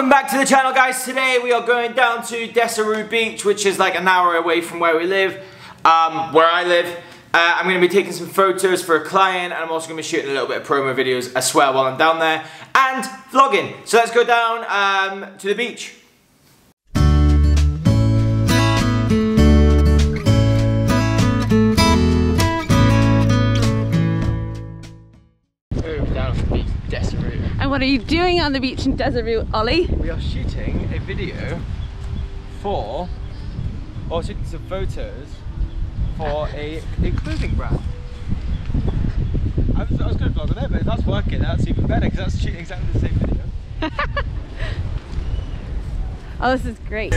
Welcome back to the channel, guys. Today we are going down to Desaru beach, which is like an hour away from where we live, where I live. I'm going to be taking some photos for a client, and I'm also going to be shooting a little bit of promo videos as well while I'm down there, and vlogging. So let's go down to the beach. Down on the beach, Desaru. And what are you doing on the beach in Desaru, Ollie? We are shooting a video for, or shooting some photos for a clothing brand. I was going to vlog on there, but if that's working, that's even better because that's shooting exactly the same video. Oh, this is great.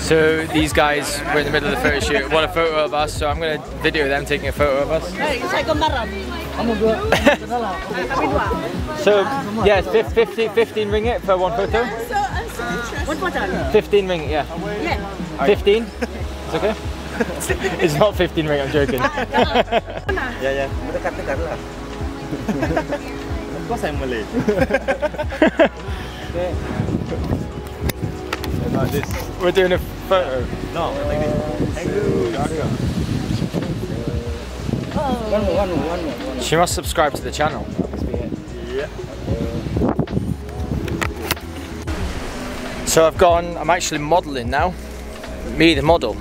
So these guys were in the middle of the photo shoot, want a photo of us, so I'm going to video them taking a photo of us. So yeah, it's 15 ringgit for one photo. One photo? 15 ringgit, yeah. 15? It's okay? It's not 15 ringgit, I'm joking. Ya, dekat-dekat lah. Kok saya Malay? Like this. We're doing a photo. No, like this. One more. She must subscribe to the channel. Yeah. So I'm actually modelling now. Me, the model.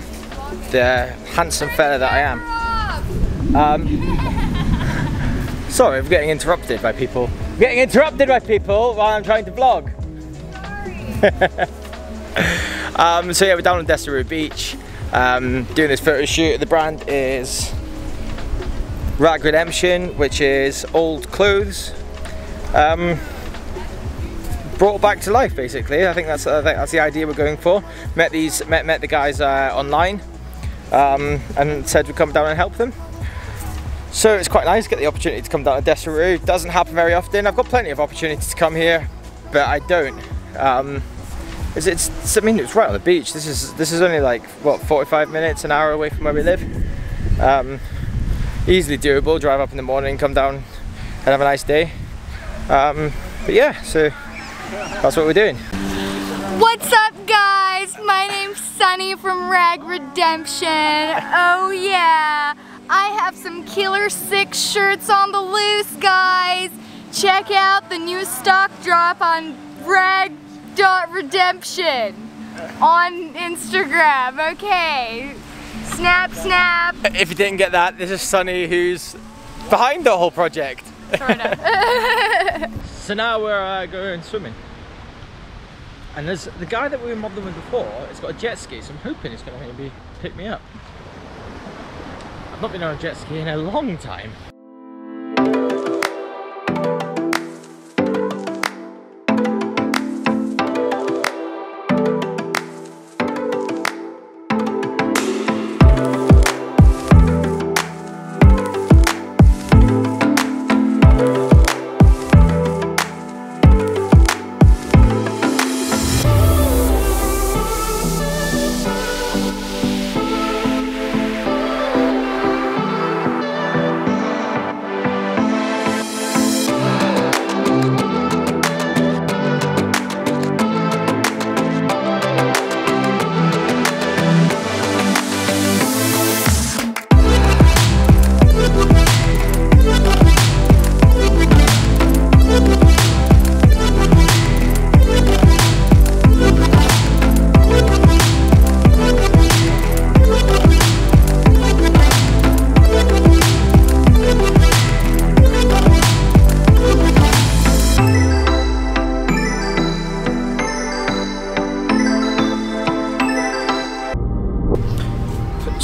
The handsome fella that I am. Sorry, I'm getting interrupted by people. While I'm trying to vlog. So yeah, we're down on Desaru beach, doing this photo shoot. The brand is Rag Redemption, which is old clothes brought back to life, basically. I think that's the idea we're going for. Met the guys online, and said we'd come down and help them. So it's quite nice to get the opportunity to come down to Desaru. It doesn't happen very often. I've got plenty of opportunities to come here, but I don't. I mean, it's right on the beach. This is only like, what, 45 minutes, an hour away from where we live. Easily doable. Drive up in the morning, come down and have a nice day. But yeah, so that's what we're doing. What's up, guys? My name's Sunny from Rag Redemption. Oh yeah, I have some killer sick shirts on the loose, guys. Check out the new stock drop on Rag.redemption on Instagram. Okay, snap. If you didn't get that, this is Sunny, who's behind the whole project. Sort of. So now we're going swimming, and there's the guy that we were modeling with before. It's got a jet ski, so I'm hoping he's going to maybe pick me up. I've not been on a jet ski in a long time.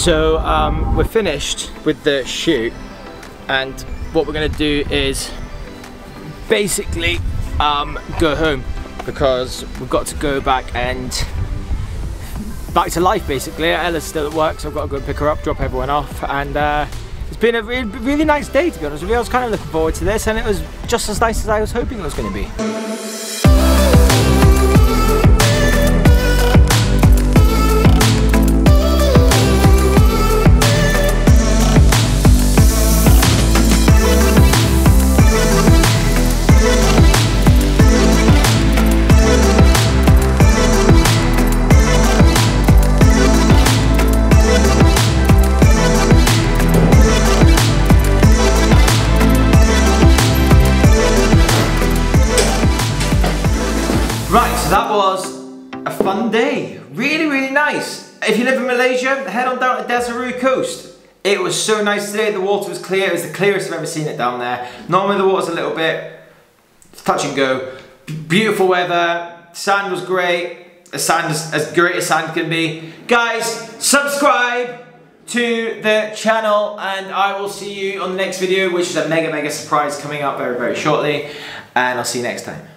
So we're finished with the shoot, and what we're going to do is basically go home, because we've got to go back to life basically. Ella's still at work, so I've got to go pick her up, drop everyone off, and it's been a really nice day, to be honest with you. I was kind of looking forward to this, and it was just as nice as I was hoping it was going to be. Right, so that was a fun day. Really nice. If you live in Malaysia, head on down to Desaru coast. It was so nice today, the water was clear. It was the clearest I've ever seen it down there. Normally the water's a little bit touch and go. Beautiful weather, sand was great. The sand is as great as sand can be. Guys, subscribe to the channel, and I will see you on the next video, which is a mega surprise coming up very shortly. And I'll see you next time.